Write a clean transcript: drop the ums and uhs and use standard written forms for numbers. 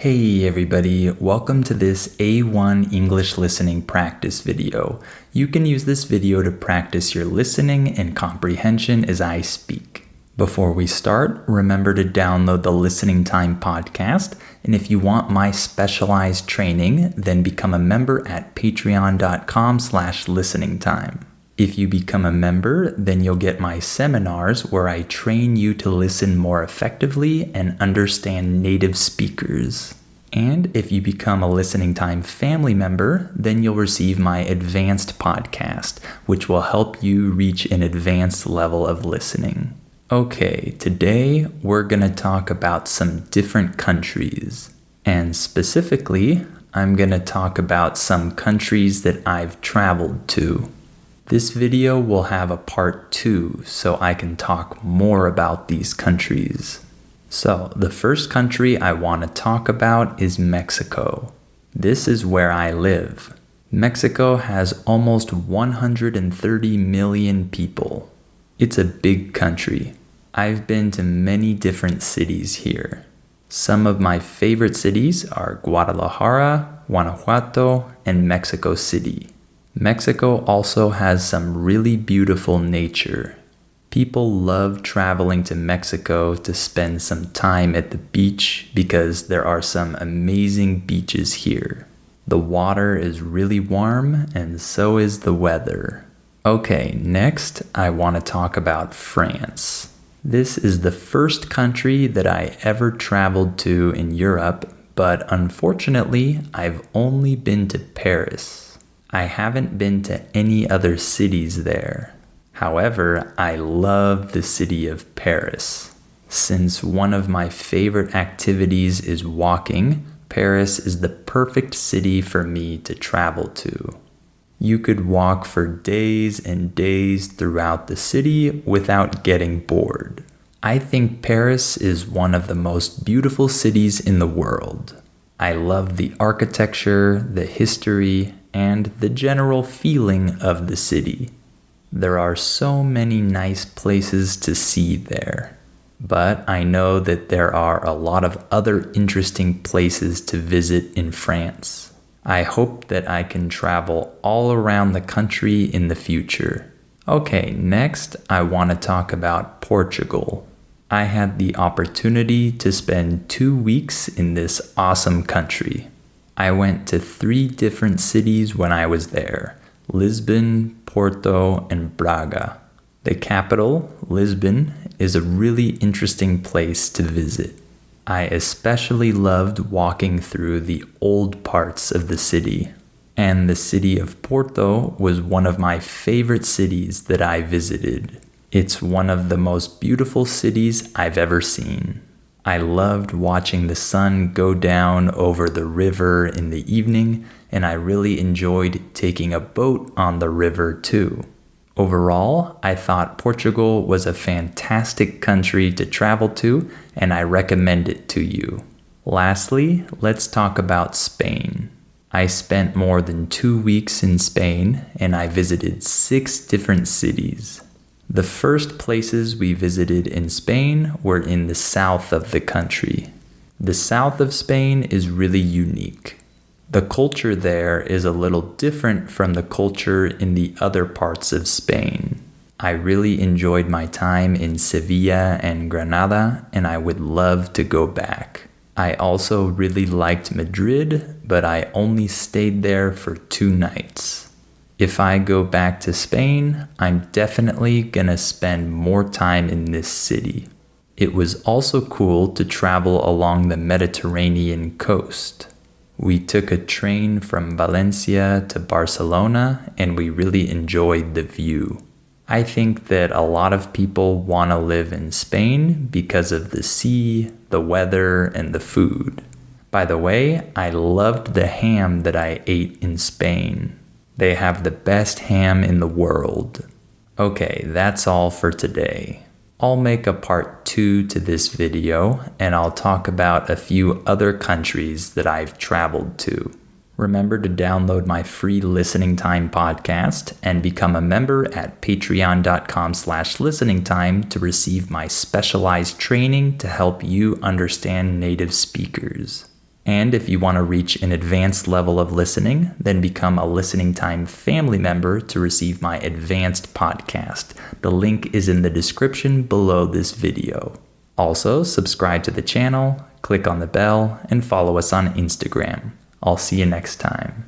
Hey everybody, welcome to this A1 English listening practice video. You can use this video to practice your listening and comprehension as I speak. Before we start, remember to download the Listening Time podcast, and if you want my specialized training, then become a member at patreon.com/listeningtime. If you become a member, then you'll get my seminars where I train you to listen more effectively and understand native speakers. And if you become a Listening Time family member, then you'll receive my advanced podcast, which will help you reach an advanced level of listening. Okay, today we're going to talk about some different countries. And specifically, I'm going to talk about some countries that I've traveled to. This video will have a part 2, so I can talk more about these countries. So, the first country I want to talk about is Mexico. This is where I live. Mexico has almost 130 million people. It's a big country. I've been to many different cities here. Some of my favorite cities are Guadalajara, Guanajuato, and Mexico City. Mexico also has some really beautiful nature. People love traveling to Mexico to spend some time at the beach because there are some amazing beaches here. The water is really warm and so is the weather. Okay, next I want to talk about France. This is the first country that I ever traveled to in Europe, but unfortunately I've only been to Paris. I haven't been to any other cities there. However, I love the city of Paris. Since one of my favorite activities is walking, Paris is the perfect city for me to travel to. You could walk for days and days throughout the city without getting bored. I think Paris is one of the most beautiful cities in the world. I love the architecture, the history, and the general feeling of the city. There are so many nice places to see there, but I know that there are a lot of other interesting places to visit in France. I hope that I can travel all around the country in the future. Okay, next I want to talk about Portugal. I had the opportunity to spend 2 weeks in this awesome country. I went to 3 different cities when I was there: Lisbon, Porto, and Braga. The capital, Lisbon, is a really interesting place to visit. I especially loved walking through the old parts of the city. And the city of Porto was one of my favorite cities that I visited. It's one of the most beautiful cities I've ever seen. I loved watching the sun go down over the river in the evening, and I really enjoyed taking a boat on the river too. Overall, I thought Portugal was a fantastic country to travel to, and I recommend it to you. Lastly, let's talk about Spain. I spent more than 2 weeks in Spain, and I visited 6 different cities. The first places we visited in Spain were in the south of the country. The south of Spain is really unique. The culture there is a little different from the culture in the other parts of Spain. I really enjoyed my time in Sevilla and Granada, and I would love to go back. I also really liked Madrid, but I only stayed there for 2 nights. If I go back to Spain, I'm definitely gonna spend more time in this city. It was also cool to travel along the Mediterranean coast. We took a train from Valencia to Barcelona, and we really enjoyed the view. I think that a lot of people want to live in Spain because of the sea, the weather, and the food. By the way, I loved the ham that I ate in Spain. They have the best ham in the world. Okay, that's all for today. I'll make a part 2 to this video, and I'll talk about a few other countries that I've traveled to. Remember to download my free Listening Time podcast and become a member at patreon.com/listeningtime to receive my specialized training to help you understand native speakers. And if you want to reach an advanced level of listening, then become a Listening Time family member to receive my advanced podcast. The link is in the description below this video. Also, subscribe to the channel, click on the bell, and follow us on Instagram. I'll see you next time.